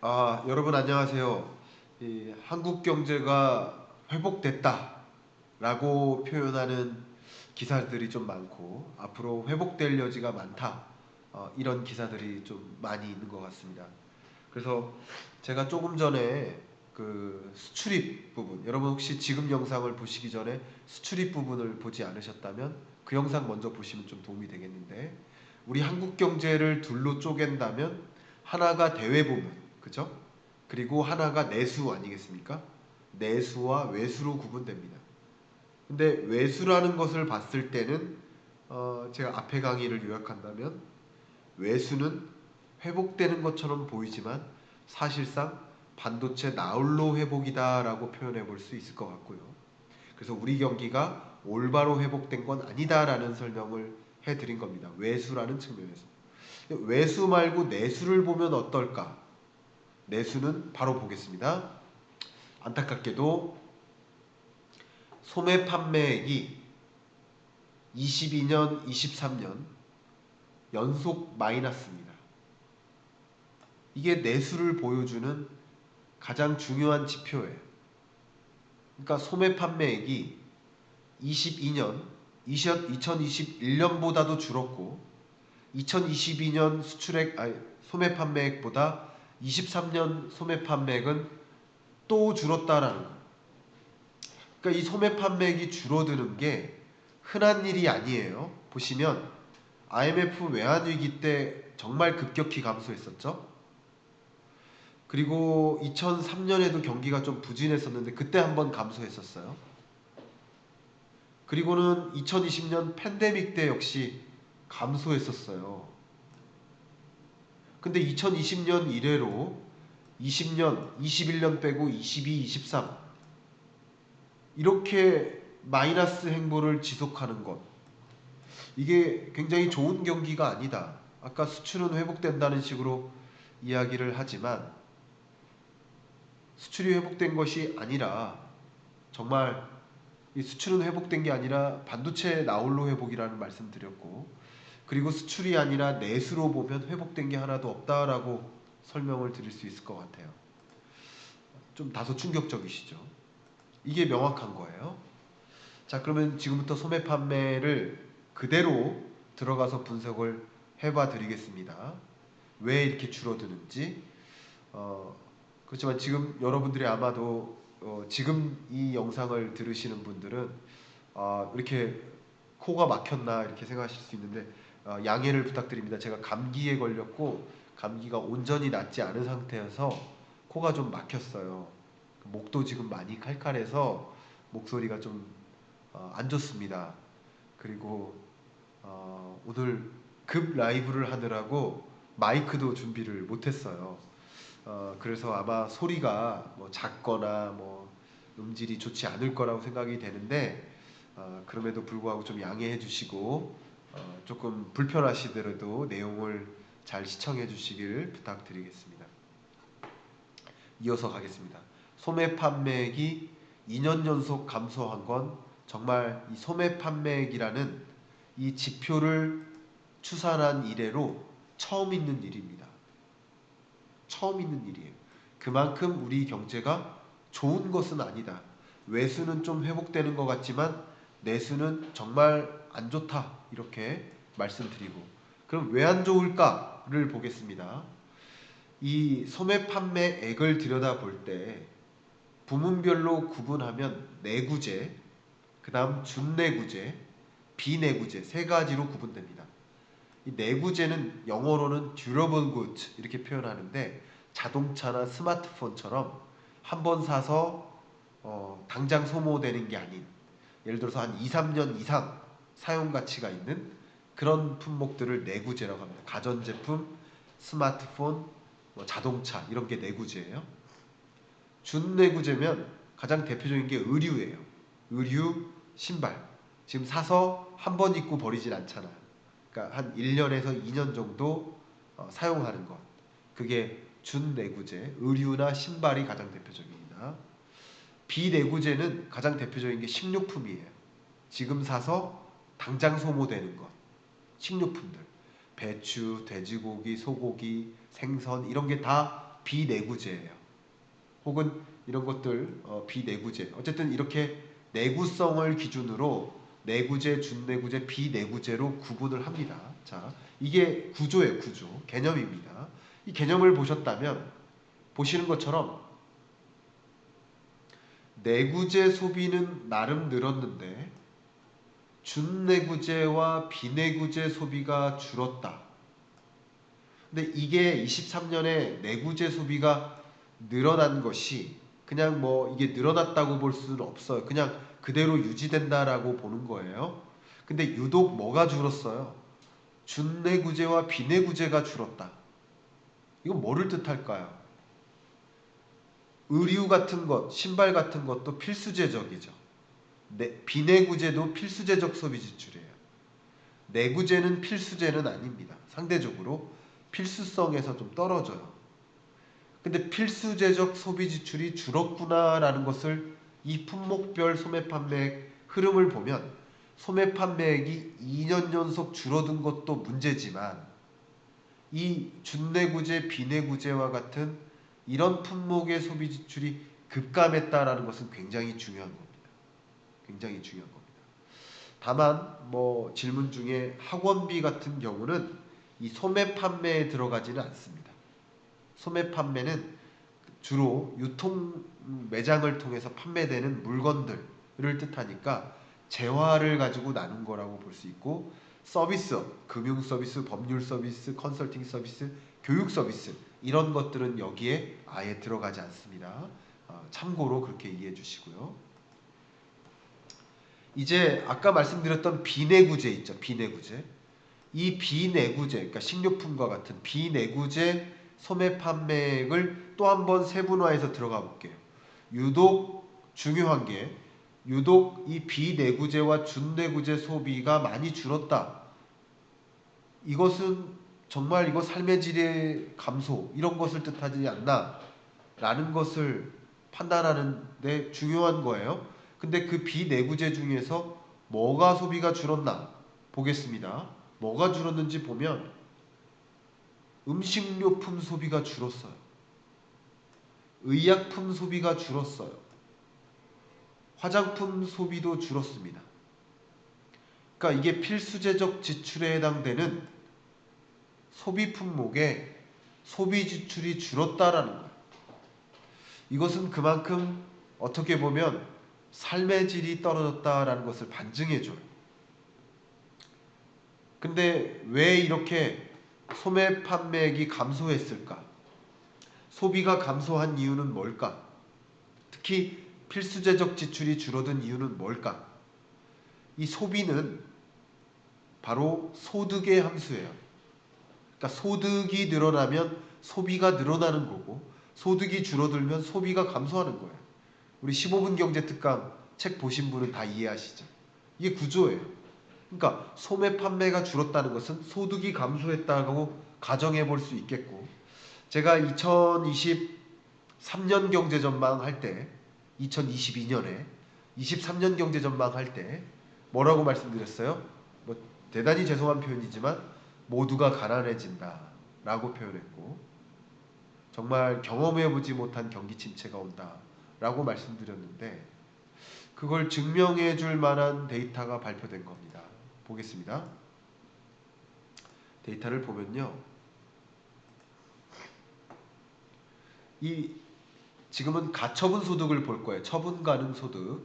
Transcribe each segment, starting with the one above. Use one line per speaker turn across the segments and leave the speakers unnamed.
여러분 안녕하세요. 한국 경제가 회복됐다라고 표현하는 기사들이 좀 많고 앞으로 회복될 여지가 많다. 이런 기사들이 좀 많이 있는 것 같습니다. 그래서 제가 조금 전에 그 수출입 부분, 여러분 혹시 지금 영상을 보시기 전에 수출입 부분을 보지 않으셨다면 그 영상 먼저 보시면 좀 도움이 되겠는데, 우리 한국 경제를 둘로 쪼갠다면 하나가 대외 부분, 그죠? 그리고 하나가 내수 아니겠습니까? 내수와 외수로 구분됩니다. 근데 외수라는 것을 봤을 때는 제가 앞에 강의를 요약한다면 외수는 회복되는 것처럼 보이지만 사실상 반도체 나홀로 회복이다라고 표현해 볼 수 있을 것 같고요. 그래서 우리 경기가 올바로 회복된 건 아니다라는 설명을 해드린 겁니다. 외수라는 측면에서. 외수 말고 내수를 보면 어떨까? 내수는 바로 보겠습니다. 안타깝게도 소매 판매액이 22년, 23년 연속 마이너스입니다. 이게 내수를 보여주는 가장 중요한 지표예요. 그러니까 소매 판매액이 22년, 2021년보다도 줄었고 2022년 소매 판매액보다 23년 소매 판매액은 또 줄었다라는 거예요. 그러니까 이 소매 판매액이 줄어드는 게 흔한 일이 아니에요. 보시면 IMF 외환위기 때 정말 급격히 감소했었죠. 그리고 2003년에도 경기가 좀 부진했었는데 그때 한번 감소했었어요. 그리고는 2020년 팬데믹 때 역시 감소했었어요. 근데 2020년 이래로 20년, 21년 빼고 22, 23 이렇게 마이너스 행보를 지속하는 것, 이게 굉장히 좋은 경기가 아니다. 아까 수출은 회복된다는 식으로 이야기를 하지만 수출이 회복된 것이 아니라, 정말 이 수출은 회복된 게 아니라 반도체 나홀로 회복이라는 말씀 드렸고, 그리고 수출이 아니라 내수로 보면 회복된 게 하나도 없다라고 설명을 드릴 수 있을 것 같아요. 좀 다소 충격적이시죠? 이게 명확한 거예요. 자, 그러면 지금부터 소매 판매를 그대로 들어가서 분석을 해봐 드리겠습니다. 왜 이렇게 줄어드는지. 어, 그렇지만 지금 여러분들이 아마도 지금 이 영상을 들으시는 분들은 이렇게 코가 막혔나 이렇게 생각하실 수 있는데, 양해를 부탁드립니다. 제가 감기에 걸렸고 감기가 온전히 낫지 않은 상태여서 코가 좀 막혔어요. 목도 지금 많이 칼칼해서 목소리가 좀 안 좋습니다. 그리고 오늘 급 라이브를 하느라고 마이크도 준비를 못했어요. 그래서 아마 소리가 뭐 작거나 뭐 음질이 좋지 않을 거라고 생각이 되는데, 그럼에도 불구하고 좀 양해해 주시고 조금 불편하시더라도 내용을 잘 시청해 주시길 부탁드리겠습니다. 이어서 가겠습니다. 소매 판매액이 2년 연속 감소한 건 정말 이 소매 판매액이라는 이 지표를 추산한 이래로 처음 있는 일입니다. 처음 있는 일이에요. 그만큼 우리 경제가 좋은 것은 아니다. 외수는 좀 회복되는 것 같지만 내수는 정말 안 좋다. 이렇게 말씀드리고, 그럼 왜 안 좋을까를 보겠습니다. 이 소매 판매액을 들여다볼 때 부문별로 구분하면 내구재, 그 다음 준내구재, 비내구재 세 가지로 구분됩니다. 이 내구재는 영어로는 durable goods 이렇게 표현하는데, 자동차나 스마트폰처럼 한 번 사서 당장 소모되는 게 아닌, 예를 들어서 한 2, 3년 이상 사용 가치가 있는 그런 품목들을 내구재라고 합니다. 가전제품, 스마트폰, 뭐 자동차 이런 게 내구재예요. 준내구재면 가장 대표적인 게 의류예요. 의류, 신발. 지금 사서 한 번 입고 버리진 않잖아요. 그러니까 한 1년에서 2년 정도 사용하는 것. 그게 준내구재, 의류나 신발이 가장 대표적입니다. 비내구재는 가장 대표적인 게 식료품이에요. 지금 사서 당장 소모되는 것. 식료품들. 배추, 돼지고기, 소고기, 생선 이런 게 다 비내구재예요. 혹은 이런 것들 비내구재. 어쨌든 이렇게 내구성을 기준으로 내구재, 준내구재, 비내구재로 구분을 합니다. 자, 이게 구조예요, 구조. 개념입니다. 이 개념을 보셨다면 보시는 것처럼 내구재 소비는 나름 늘었는데 준내구재와 비내구재 소비가 줄었다. 근데 이게 23년에 내구재 소비가 늘어난 것이 그냥 뭐 이게 늘어났다고 볼 수는 없어요. 그냥 그대로 유지된다라고 보는 거예요. 근데 유독 뭐가 줄었어요? 준내구재와 비내구재가 줄었다. 이건 뭐를 뜻할까요? 의류 같은 것, 신발 같은 것도 필수재적이죠. 비내구재도 필수재적 소비 지출이에요. 내구재는 필수재는 아닙니다. 상대적으로 필수성에서 좀 떨어져요. 근데 필수재적 소비 지출이 줄었구나라는 것을 이 품목별 소매 판매액 흐름을 보면 소매 판매액이 2년 연속 줄어든 것도 문제지만 이 준내구재, 비내구재와 같은 이런 품목의 소비 지출이 급감했다라는 것은 굉장히 중요한 겁니다. 굉장히 중요한 겁니다. 다만 뭐 질문 중에 학원비 같은 경우는 이 소매 판매에 들어가지는 않습니다. 소매 판매는 주로 유통 매장을 통해서 판매되는 물건들을 뜻하니까 재화를 가지고 나눈 거라고 볼 수 있고 서비스업, 금융 서비스, 법률 서비스, 컨설팅 서비스, 교육 서비스 이런 것들은 여기에 아예 들어가지 않습니다. 참고로 그렇게 이해해 주시고요. 이제 아까 말씀드렸던 비내구재 있죠. 비내구재. 이 비내구재, 그러니까 식료품과 같은 비내구재 소매 판매액을 또 한 번 세분화해서 들어가 볼게요. 유독 중요한 게 유독 이 비내구재와 준내구재 소비가 많이 줄었다. 이것은 정말 이거 삶의 질의 감소 이런 것을 뜻하지 않나 라는 것을 판단하는 데 중요한 거예요. 근데 그 비내구재 중에서 뭐가 소비가 줄었나 보겠습니다. 뭐가 줄었는지 보면 음식료품 소비가 줄었어요. 의약품 소비가 줄었어요. 화장품 소비도 줄었습니다. 그러니까 이게 필수재적 지출에 해당되는 소비 품목의 소비 지출이 줄었다라는 거예요. 이것은 그만큼 어떻게 보면 삶의 질이 떨어졌다라는 것을 반증해줘요. 근데 왜 이렇게 소매 판매액이 감소했을까? 소비가 감소한 이유는 뭘까? 특히 필수재적 지출이 줄어든 이유는 뭘까? 이 소비는 바로 소득의 함수예요. 그러니까 소득이 늘어나면 소비가 늘어나는 거고 소득이 줄어들면 소비가 감소하는 거예요. 우리 15분 경제 특강 책 보신 분은 다 이해하시죠? 이게 구조예요. 그러니까 소매 판매가 줄었다는 것은 소득이 감소했다고 가정해 볼 수 있겠고 제가 2023년 경제 전망할 때 2022년에 23년 경제 전망할 때 뭐라고 말씀드렸어요? 뭐 대단히 죄송한 표현이지만 모두가 가난해진다 라고 표현했고 정말 경험해보지 못한 경기 침체가 온다 라고 말씀드렸는데 그걸 증명해 줄 만한 데이터가 발표된 겁니다. 보겠습니다. 데이터를 보면요. 이 지금은 가처분 소득을 볼 거예요. 처분 가능 소득.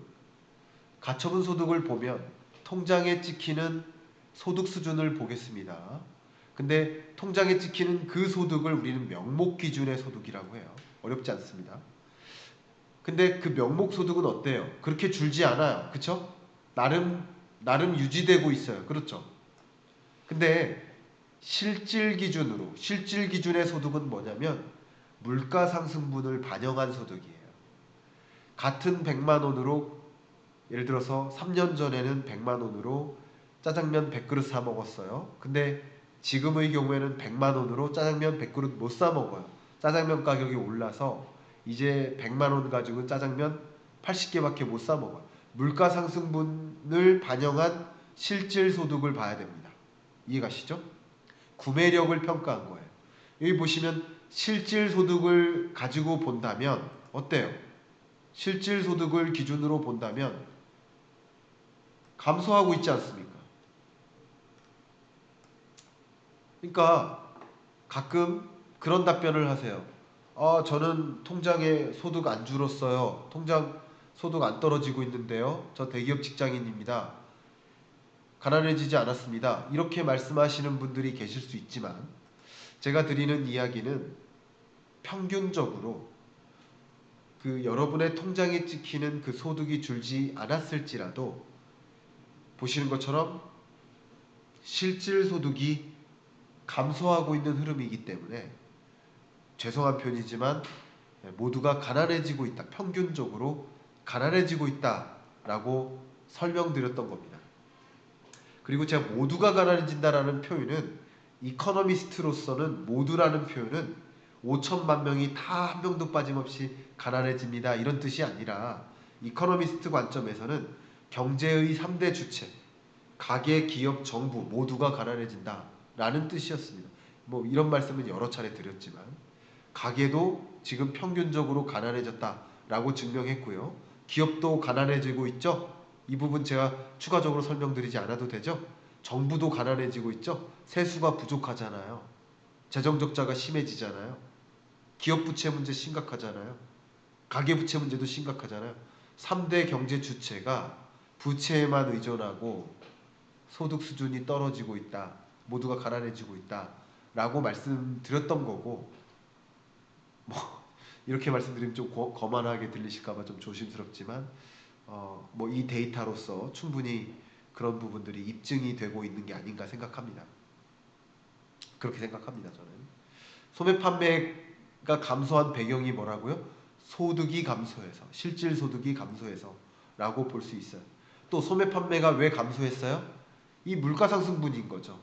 가처분 소득을 보면 통장에 찍히는 소득 수준을 보겠습니다. 근데 통장에 찍히는 그 소득을 우리는 명목 기준의 소득이라고 해요. 어렵지 않습니다. 근데 그 명목 소득은 어때요? 그렇게 줄지 않아요. 그쵸? 나름 유지되고 있어요. 그렇죠? 근데 실질 기준의 소득은 뭐냐면 물가 상승분을 반영한 소득이에요. 같은 100만 원으로 예를 들어서 3년 전에는 100만 원으로 짜장면 100그릇 사 먹었어요. 근데 지금의 경우에는 100만 원으로 짜장면 100그릇 못 사 먹어요. 짜장면 가격이 올라서 이제 100만 원 가지고는 짜장면 80개밖에 못 사 먹어요. 물가 상승분을 반영한 실질 소득을 봐야 됩니다. 이해가시죠? 구매력을 평가한 거예요. 여기 보시면 실질 소득을 가지고 본다면 어때요? 실질 소득을 기준으로 본다면 감소하고 있지 않습니까? 그러니까 가끔 그런 답변을 하세요. 저는 통장에 소득 안 줄었어요. 통장 소득 안 떨어지고 있는데요. 저 대기업 직장인입니다. 가난해지지 않았습니다. 이렇게 말씀하시는 분들이 계실 수 있지만 제가 드리는 이야기는 평균적으로 그 여러분의 통장에 찍히는 그 소득이 줄지 않았을지라도 보시는 것처럼 실질 소득이 감소하고 있는 흐름이기 때문에 죄송한 표현이지만 모두가 가난해지고 있다. 평균적으로 가난해지고 있다라고 설명드렸던 겁니다. 그리고 제가 모두가 가난해진다라는 표현은 이코노미스트로서는 모두라는 표현은 5천만 명이 다 한 명도 빠짐없이 가난해집니다. 이런 뜻이 아니라 이코노미스트 관점에서는 경제의 3대 주체, 가계, 기업, 정부 모두가 가난해진다 라는 뜻이었습니다. 뭐 이런 말씀은 여러 차례 드렸지만 가계도 지금 평균적으로 가난해졌다 라고 증명했고요. 기업도 가난해지고 있죠. 이 부분 제가 추가적으로 설명드리지 않아도 되죠. 정부도 가난해지고 있죠. 세수가 부족하잖아요. 재정적자가 심해지잖아요. 기업 부채 문제 심각하잖아요. 가계 부채 문제도 심각하잖아요. 3대 경제 주체가 부채에만 의존하고 소득 수준이 떨어지고 있다. 모두가 가난해지고 있다. 라고 말씀드렸던 거고 뭐 이렇게 말씀드리면 좀 거만하게 들리실까봐 좀 조심스럽지만 뭐 이 데이터로서 충분히 그런 부분들이 입증이 되고 있는 게 아닌가 생각합니다. 그렇게 생각합니다. 저는 소매 판매가 감소한 배경이 뭐라고요? 소득이 감소해서 실질 소득이 감소해서 라고 볼 수 있어요. 또 소매 판매가 왜 감소했어요? 이 물가 상승분인 거죠.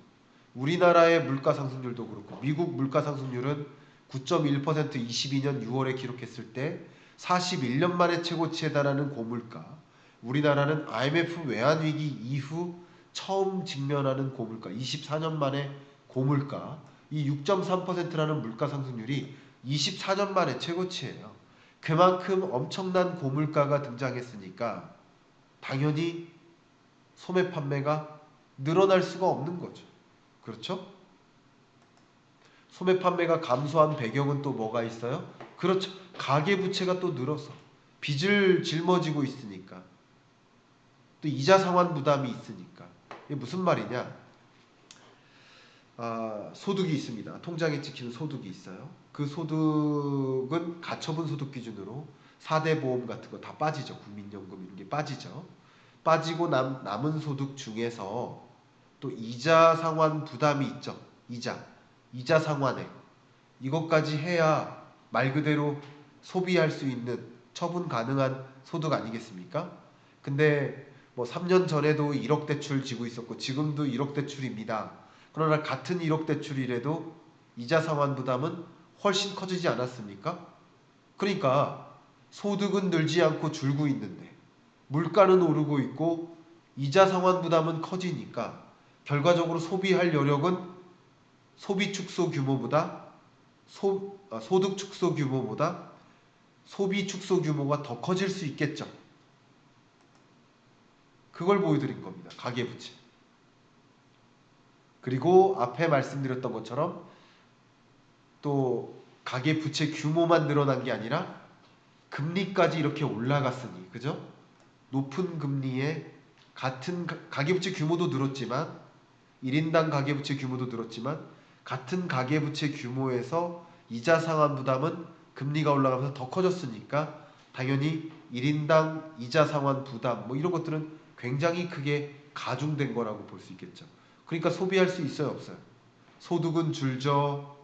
우리나라의 물가 상승률도 그렇고 미국 물가 상승률은 9.1% 22년 6월에 기록했을 때 41년 만에 최고치에 달하는 고물가. 우리나라는 IMF 외환위기 이후 처음 직면하는 고물가 24년 만에 고물가 이 6.3%라는 물가 상승률이 24년 만에 최고치예요. 그만큼 엄청난 고물가가 등장했으니까 당연히 소매 판매가 늘어날 수가 없는 거죠. 그렇죠? 소매 판매가 감소한 배경은 또 뭐가 있어요? 그렇죠. 가계부채가 또 늘어서 빚을 짊어지고 있으니까 또 이자 상환 부담이 있으니까 이게 무슨 말이냐? 소득이 있습니다. 통장에 찍히는 소득이 있어요. 그 소득은 가처분 소득 기준으로 4대 보험 같은 거 다 빠지죠. 국민연금 이런 게 빠지죠. 빠지고 남은 소득 중에서 또 이자 상환 부담이 있죠. 이자 상환액 이것까지 해야 말 그대로 소비할 수 있는 처분 가능한 소득 아니겠습니까? 근데 뭐 3년 전에도 1억 대출 지고 있었고 지금도 1억 대출입니다. 그러나 같은 1억 대출이라도 이자 상환 부담은 훨씬 커지지 않았습니까? 그러니까 소득은 늘지 않고 줄고 있는데 물가는 오르고 있고 이자 상환 부담은 커지니까 결과적으로 소비할 여력은 소비 축소 규모보다 소득 축소 규모보다 소비 축소 규모가 더 커질 수 있겠죠. 그걸 보여드린 겁니다. 가계부채. 그리고 앞에 말씀드렸던 것처럼 또 가계부채 규모만 늘어난 게 아니라 금리까지 이렇게 올라갔으니 그죠? 높은 금리에 같은 가계부채 규모도 늘었지만 1인당 가계부채 규모도 늘었지만 같은 가계부채 규모에서 이자 상환 부담은 금리가 올라가면서 더 커졌으니까 당연히 1인당 이자 상환 부담 뭐 이런 것들은 굉장히 크게 가중된 거라고 볼 수 있겠죠. 그러니까 소비할 수 있어요, 없어요? 소득은 줄죠.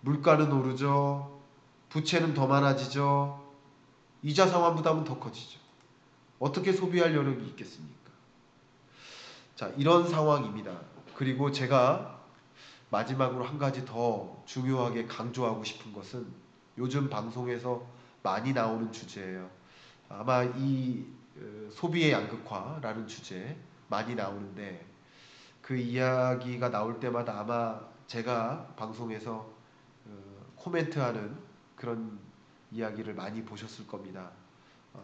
물가는 오르죠. 부채는 더 많아지죠. 이자 상환 부담은 더 커지죠. 어떻게 소비할 여력이 있겠습니까? 자, 이런 상황입니다. 그리고 제가 마지막으로 한 가지 더 중요하게 강조하고 싶은 것은 요즘 방송에서 많이 나오는 주제예요. 아마 이 소비의 양극화라는 주제 많이 나오는데 그 이야기가 나올 때마다 아마 제가 방송에서 코멘트하는 그런 이야기를 많이 보셨을 겁니다.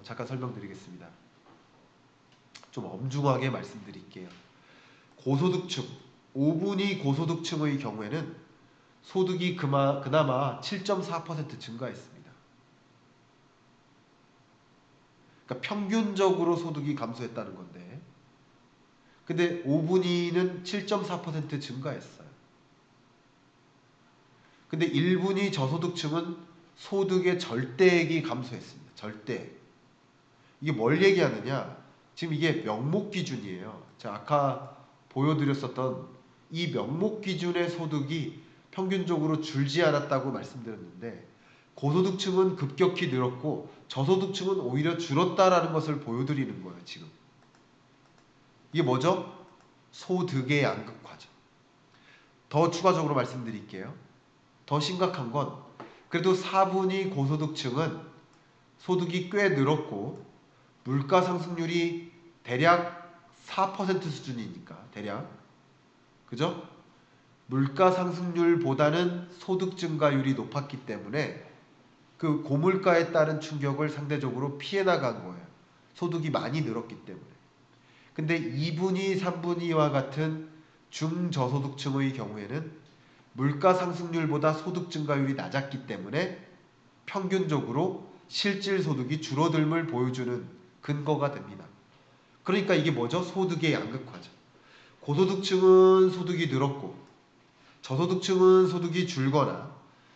잠깐 설명드리겠습니다. 좀 엄중하게 말씀드릴게요. 고소득층, 5분위 고소득층의 경우에는 소득이 그나마 7.4% 증가했습니다. 그러니까 평균적으로 소득이 감소했다는 건데, 근데 5분위는 7.4% 증가했어요. 근데 1분위 저소득층은 소득의 절대액이 감소했습니다. 절대액. 이게 뭘 얘기하느냐? 지금 이게 명목 기준이에요. 제가 아까 보여드렸었던 이 명목 기준의 소득이 평균적으로 줄지 않았다고 말씀드렸는데, 고소득층은 급격히 늘었고 저소득층은 오히려 줄었다라는 것을 보여드리는 거예요. 지금 이게 뭐죠? 소득의 양극화죠. 더 추가적으로 말씀드릴게요. 더 심각한 건 그래도 4분위 고소득층은 소득이 꽤 늘었고 물가 상승률이 대략 4% 수준이니까, 대략, 그죠? 물가 상승률보다는 소득 증가율이 높았기 때문에 그 고물가에 따른 충격을 상대적으로 피해 나간 거예요. 소득이 많이 늘었기 때문에. 근데 2분위, 3분위와 같은 중저소득층의 경우에는 물가 상승률보다 소득 증가율이 낮았기 때문에 평균적으로 실질 소득이 줄어듦을 보여주는 근거가 됩니다. 그러니까 이게 뭐죠? 소득의 양극화죠. 고소득층은 소득이 늘었고 저소득층은 소득이 줄거나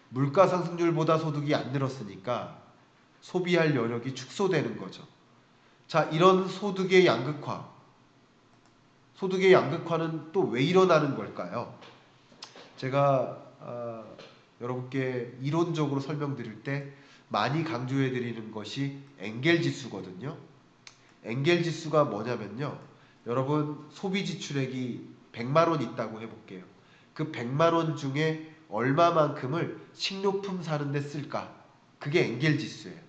물가 상승률보다 소득이 안 늘었으니까 소비할 여력이 축소되는 거죠. 자, 이런 소득의 양극화는 또 왜 일어나는 걸까요? 제가 여러분께 이론적으로 설명드릴 때 많이 강조해 드리는 것이 엥겔 지수거든요. 엥겔 지수가 뭐냐면요, 여러분 소비 지출액이 100만 원 있다고 해볼게요. 그 100만 원 중에 얼마만큼을 식료품 사는데 쓸까? 그게 엥겔 지수예요.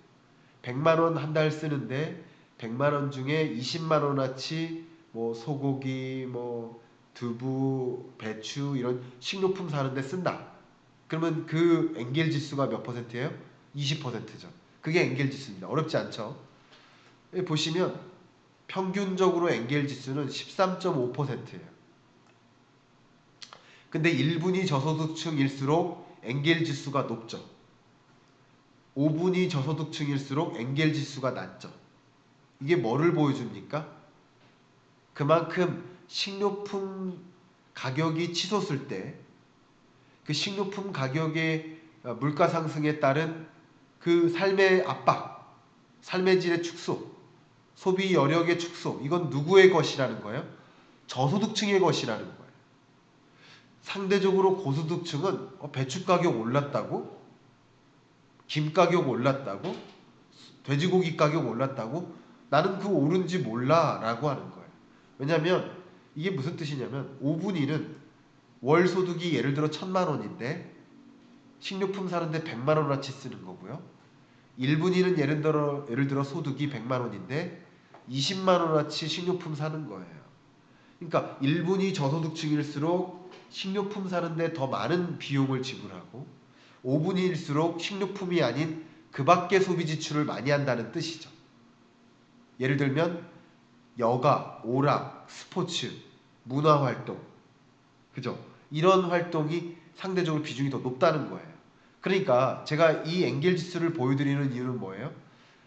100만 원 한 달 쓰는데 100만 원 중에 20만 원어치 뭐 소고기, 뭐 두부, 배추 이런 식료품 사는데 쓴다. 그러면 그 엥겔 지수가 몇 퍼센트예요? 20%죠. 그게 엥겔 지수입니다. 어렵지 않죠? 여기 보시면 평균적으로 엥겔 지수는 13.5%예요. 근데 1분위 저소득층일수록 엥겔 지수가 높죠. 5분위 저소득층일수록 엥겔 지수가 낮죠. 이게 뭐를 보여줍니까? 그만큼 식료품 가격이 치솟을 때 그 식료품 가격의 물가 상승에 따른 그 삶의 압박, 삶의 질의 축소, 소비 여력의 축소, 이건 누구의 것이라는 거예요? 저소득층의 것이라는 거예요. 상대적으로 고소득층은 배추 가격 올랐다고? 김 가격 올랐다고? 돼지고기 가격 올랐다고? 나는 그거 오른지 몰라 라고 하는 거예요. 왜냐면 이게 무슨 뜻이냐면 5분위는 월 소득이 예를 들어 1000만 원인데 식료품 사는데 100만 원어치 쓰는 거고요. 1분위는 예를 들어 소득이 100만 원인데 20만 원어치 식료품 사는 거예요. 그러니까 1분위 저소득층일수록 식료품 사는데 더 많은 비용을 지불하고 5분위일수록 식료품이 아닌 그 밖의 소비 지출을 많이 한다는 뜻이죠. 예를 들면 여가, 오락, 스포츠, 문화활동, 그죠? 이런 활동이 상대적으로 비중이 더 높다는 거예요. 그러니까 제가 이 엥겔 지수를 보여드리는 이유는 뭐예요?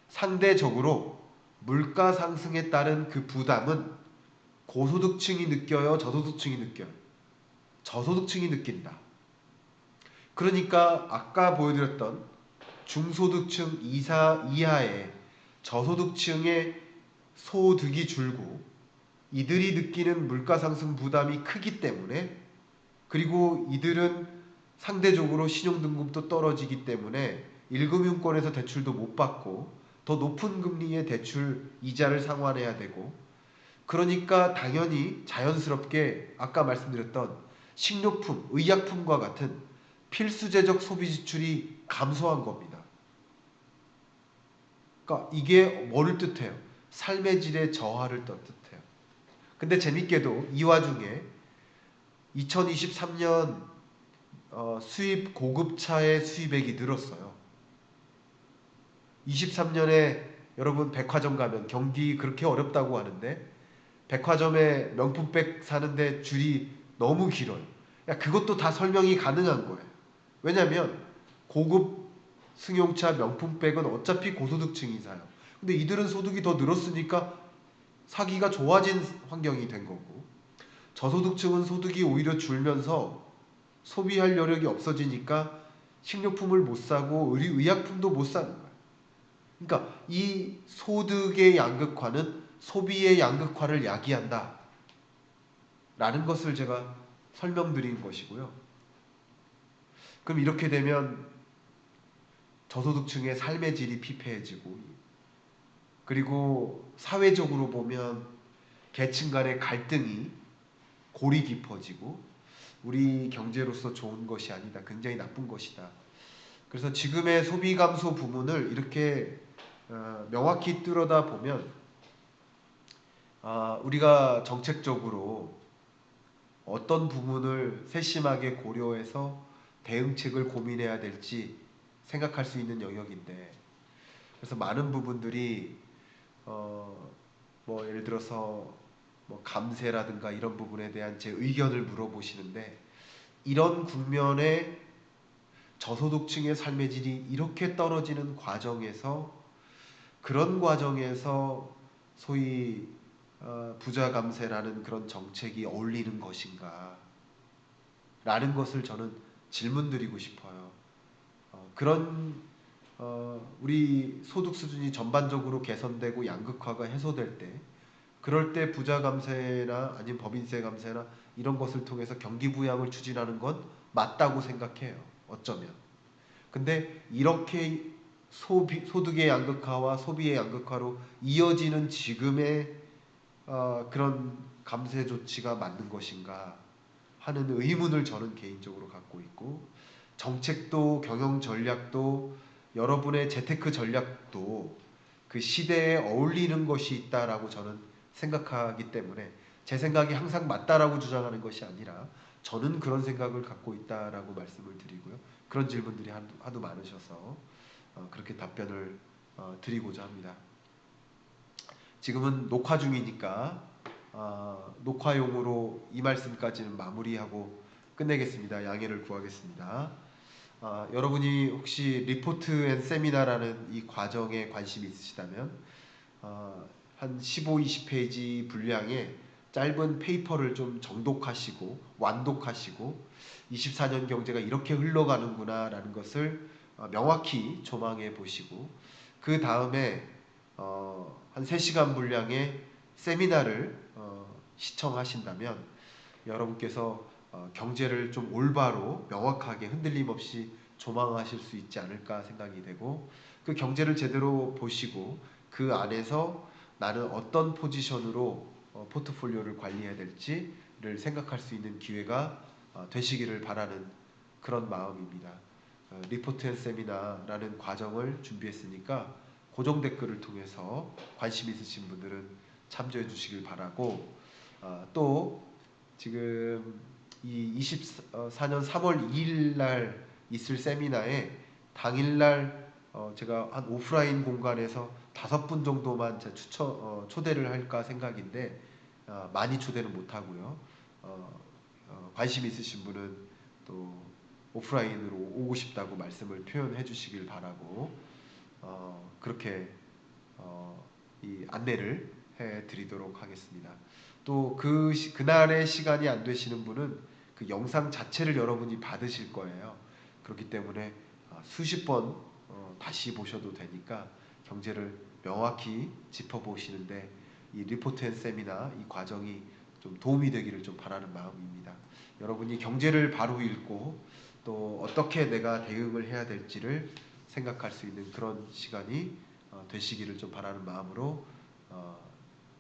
상대적으로 물가 상승에 따른 그 부담은 고소득층이 느껴요? 저소득층이 느껴요? 저소득층이 느낀다. 그러니까 아까 보여드렸던 중소득층 이하의 저소득층의 소득이 줄고 이들이 느끼는 물가 상승 부담이 크기 때문에, 그리고 이들은 상대적으로 신용등급도 떨어지기 때문에 1금융권에서 대출도 못 받고 더 높은 금리의 대출 이자를 상환해야 되고, 그러니까 당연히 자연스럽게 아까 말씀드렸던 식료품, 의약품과 같은 필수재적 소비 지출이 감소한 겁니다. 그러니까 이게 뭐를 뜻해요? 삶의 질의 저하를 뜻해요. 근데 재밌게도 이 와중에 2023년 수입 고급차의 수입액이 늘었어요. 23년에 여러분 백화점 가면 경기 그렇게 어렵다고 하는데 백화점에 명품백 사는데 줄이 너무 길어요. 야, 그것도 다 설명이 가능한 거예요. 왜냐면 고급 승용차 명품백은 어차피 고소득층이 사요. 근데 이들은 소득이 더 늘었으니까 사기가 좋아진 환경이 된 거고, 저소득층은 소득이 오히려 줄면서 소비할 여력이 없어지니까 식료품을 못 사고 의약품도 못 사는 거예요. 그러니까 이 소득의 양극화는 소비의 양극화를 야기한다 라는 것을 제가 설명드린 것이고요. 그럼 이렇게 되면 저소득층의 삶의 질이 피폐해지고, 그리고 사회적으로 보면 계층 간의 갈등이 골이 깊어지고, 우리 경제로서 좋은 것이 아니다, 굉장히 나쁜 것이다. 그래서 지금의 소비 감소 부문을 이렇게 명확히 뚫어다 보면, 우리가 정책적으로 어떤 부분을 세심하게 고려해서 대응책을 고민해야 될지 생각할 수 있는 영역인데, 그래서 많은 부분들이 뭐 예를 들어서 뭐 감세라든가 이런 부분에 대한 제 의견을 물어보시는데, 이런 국면에 저소득층의 삶의 질이 이렇게 떨어지는 과정에서, 그런 과정에서 소위 부자 감세라는 그런 정책이 어울리는 것인가 라는 것을 저는 질문드리고 싶어요. 그런 우리 소득 수준이 전반적으로 개선되고 양극화가 해소될 때, 그럴 때 부자 감세나 아니면 법인세 감세나 이런 것을 통해서 경기 부양을 추진하는 건 맞다고 생각해요. 어쩌면. 근데 이렇게 소득의 양극화와 소비의 양극화로 이어지는 지금의 그런 감세 조치가 맞는 것인가 하는 의문을 저는 개인적으로 갖고 있고, 정책도 경영 전략도 여러분의 재테크 전략도 그 시대에 어울리는 것이 있다라고 저는 생각하기 때문에, 제 생각이 항상 맞다라고 주장하는 것이 아니라 저는 그런 생각을 갖고 있다라고 말씀을 드리고요. 그런 질문들이 하도 많으셔서 그렇게 답변을 드리고자 합니다. 지금은 녹화 중이니까 녹화용으로 이 말씀까지는 마무리하고 끝내겠습니다. 양해를 구하겠습니다. 여러분이 혹시 리포트 앤 세미나라는 이 과정에 관심이 있으시다면 한 15, 20페이지 분량의 짧은 페이퍼를 좀 정독하시고 완독하시고 24년 경제가 이렇게 흘러가는구나 라는 것을 명확히 조망해 보시고, 그 다음에 한 3시간 분량의 세미나를 시청하신다면 여러분께서 경제를 좀 올바로 명확하게 흔들림 없이 조망하실 수 있지 않을까 생각이 되고, 그 경제를 제대로 보시고 그 안에서 나는 어떤 포지션으로 포트폴리오를 관리해야 될지를 생각할 수 있는 기회가 되시기를 바라는 그런 마음입니다. 리포트 앤 세미나라는 과정을 준비했으니까 고정 댓글을 통해서 관심 있으신 분들은 참조해 주시길 바라고, 또 지금 이 24년 3월 2일 날 있을 세미나에 당일날 제가 한 오프라인 공간에서 5분 정도만 초대를 할까 생각인데 많이 초대는 못하고요. 관심 있으신 분은 또 오프라인으로 오고 싶다고 말씀을 표현해 주시길 바라고, 그렇게 이 안내를 해 드리도록 하겠습니다. 또 그날의 시간이 안 되시는 분은 그 영상 자체를 여러분이 받으실 거예요. 그렇기 때문에 수십 번 다시 보셔도 되니까 경제를 명확히 짚어보시는데 이 리포트 앤 세미나 이 과정이 좀 도움이 되기를 좀 바라는 마음입니다. 여러분이 경제를 바로 읽고 또 어떻게 내가 대응을 해야 될지를 생각할 수 있는 그런 시간이 되시기를 좀 바라는 마음으로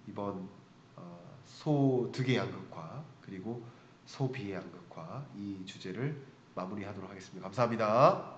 이번 소득의 양극화 그리고 소비의 양극화 이 주제를 마무리하도록 하겠습니다. 감사합니다.